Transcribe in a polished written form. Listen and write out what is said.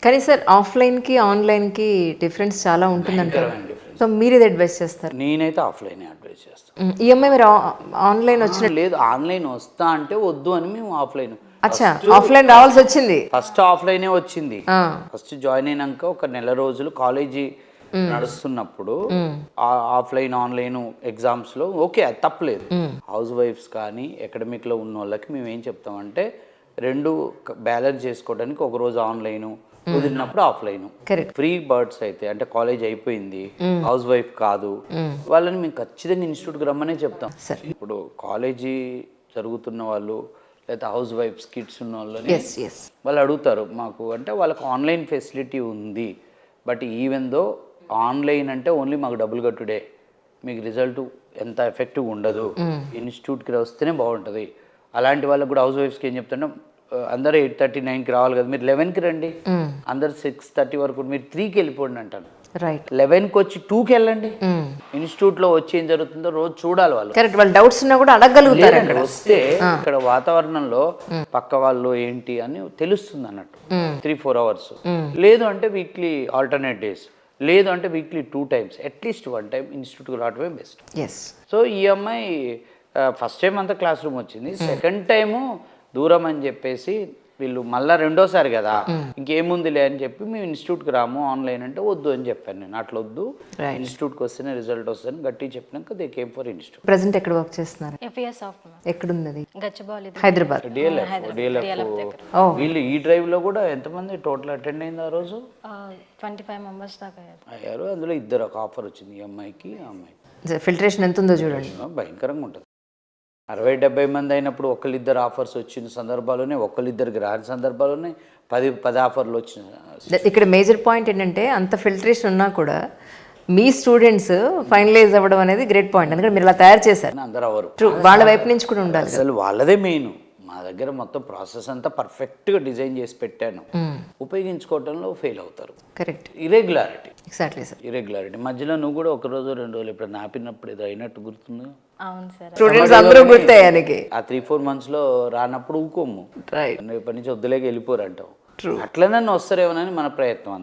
కానీ sir ఆఫ్లైన్కి ఆన్లైన్కి difference చాలా ఉంటుందంటారు. భయంకరమైన difference. సో మీరు ఇది అడ్వైస్ చేస్తారు. నేనైతే ఆఫ్లైన్ అడ్వైస్ చేస్తాను. ఈఎంఐ మీరు ఆన్లైన్ వచ్చిన లేదు ఆన్లైన్ వస్తా అంటే వద్దు అని మేము ఆఫ్లైన్. అచ్చా ఆఫ్లైన్ రావాల్సి వచ్చింది. ఫస్ట్ ఆఫ్లైనే వచ్చింది. ఫస్ట్ జాయిన్ అయినాక ఒక నెల రోజులు కాలేజీ నడుస్తున్నప్పుడు ఆఫ్లైన్ ఆన్లైన్ ఎగ్జామ్స్ లో ఓకే అది తప్పలేదు. హౌస్ వైఫ్స్ కానీ అకాడమిక్ లో ఉన్న వాళ్ళకి మేము ఏం చెప్తామంటే రెండు బ్యాలెన్స్ చేసుకోవడానికి ఒక రోజు ఆన్లైన్ కుదిరినప్పుడు ఆఫ్లైన్. ఫ్రీ బర్డ్స్ అయితే అంటే కాలేజ్ అయిపోయింది హౌస్ వైఫ్ కాదు వాళ్ళని మేము ఖచ్చితంగా ఇన్స్టిట్యూట్కి రమ్మనే చెప్తాం. ఇప్పుడు కాలేజీ జరుగుతున్న వాళ్ళు లేదా హౌస్ వైఫ్స్ కిడ్స్ ఉన్న వాళ్ళని వాళ్ళు అడుగుతారు మాకు అంటే వాళ్ళకి ఆన్లైన్ ఫెసిలిటీ ఉంది బట్ ఈవెన్ దో ఆన్లైన్ అంటే ఓన్లీ మాకు డబ్బులు కట్టుడే మీకు రిజల్ట్ ఎంత ఎఫెక్టివ్ ఉండదు ఇన్స్టిట్యూట్కి వస్తేనే బాగుంటుంది. అలాంటి వాళ్ళకి కూడా హౌస్ వైఫ్స్కి ఏం చెప్తాను అందరూ 8:30, 9కి రావాలి కదా మీరు 11కి రండి అందరు 6:30 వరకు మీరు 3కి వెళ్ళిపోండి అంటాను. 11కి వచ్చి 2కి వెళ్ళండి. ఇన్స్టిట్యూట్లో వచ్చి ఏం జరుగుతుందో రోజు చూడాలి వాళ్ళు. కరెక్ట్ వాళ్ళ డౌట్స్ ఉన్నా కూడా అడగలుగుతారు. అక్కడ వస్తే ఇక్కడ వాతావరణంలో పక్క వాళ్ళు ఏంటి అని తెలుస్తుంది అన్నట్టు 3-4 అవర్స్. లేదు అంటే వీక్లీ ఆల్టర్నేట్ డేస్ లేదు అంటే వీక్లీ 2 times అట్లీస్ట్ 1 time ఇన్స్టిట్యూట్కి రావడమే బెస్ట్. సో ఈ అమ్మాయి ఫస్ట్ టైం అంతా క్లాస్ రూమ్ వచ్చింది. సెకండ్ టైము దూరం అని చెప్పేసి వీళ్ళు మళ్ళీ రెండోసారి కదా ఇంకేముందిలే అని చెప్పి మేము ఇన్స్టిట్యూట్కి రాము ఆన్లైన్ అంటే వద్దు అని చెప్పాను నేను. అట్లా వద్దు ఇన్స్టిట్యూట్కి వస్తేనే రిజల్ట్ వస్తుంది గట్టి చెప్పినాక they came for institute. Present ఎక్కడ వర్క్ చేస్తున్నారు? ఎక్కడుంది? హైదరాబాద్. వీళ్ళు ఈ డ్రైవ్ లో కూడా ఎంతమంది టోటల్ అటెండ్ అయింది ఆ రోజు? 25 members దాకా అయ్యారు. అందులో ఇద్దరు ఒక ఆఫర్ వచ్చింది ఈ అమ్మాయికి ఆ అమ్మాయికి. ఫిల్టరేషన్ ఎంత ఉందో చూడండి. భయంకరంగా ఉంటుంది. 60-70 మంది అయినప్పుడు ఒకళ్ళిద్దరు ఆఫర్స్ వచ్చిన సందర్భాలునే ఒకళ్ళిద్దరికి రాని సందర్భాలునే 10 ఆఫర్లు వచ్చిన. ఇక్కడ మేజర్ పాయింట్ ఏంటంటే అంత ఫిల్టరేషన్ ఉన్నా కూడా మీ స్టూడెంట్స్ ఫైనలైజ్ అవ్వడం అనేది గ్రేట్ పాయింట్. ఎందుకంటే మీరు ఇలా తయారు చేశారు. అందరూ అవరు వాళ్ళ వైపు నుంచి కూడా ఉండాలి. అసలు వాళ్ళదే మెయిన్. మా దగ్గర మొత్తం ప్రాసెస్ అంతా పర్ఫెక్ట్గా డిజైన్ చేసి పెట్టాను. ఉపయోగించుకోవడంలో ఫెయిల్ అవుతారు. Correct. Irregularity. Exactly sir. Irregularity మధ్యలో నువ్వు కూడా 1 రోజు 2 రోజులు ఇప్పుడు నాపినప్పుడు ఏదో అయినట్టు గుర్తుంది. అవును సార్. స్టూడెంట్స్ అందరూ గుర్తయ్యానికి ఆ 3-4 months లో రానప్పుడు ఊకోము రేపటి నుంచి వద్దులేక వెళ్ళిపోరు అంటాం. అట్లనే వస్తారేమోనని మన ప్రయత్నం అంతే.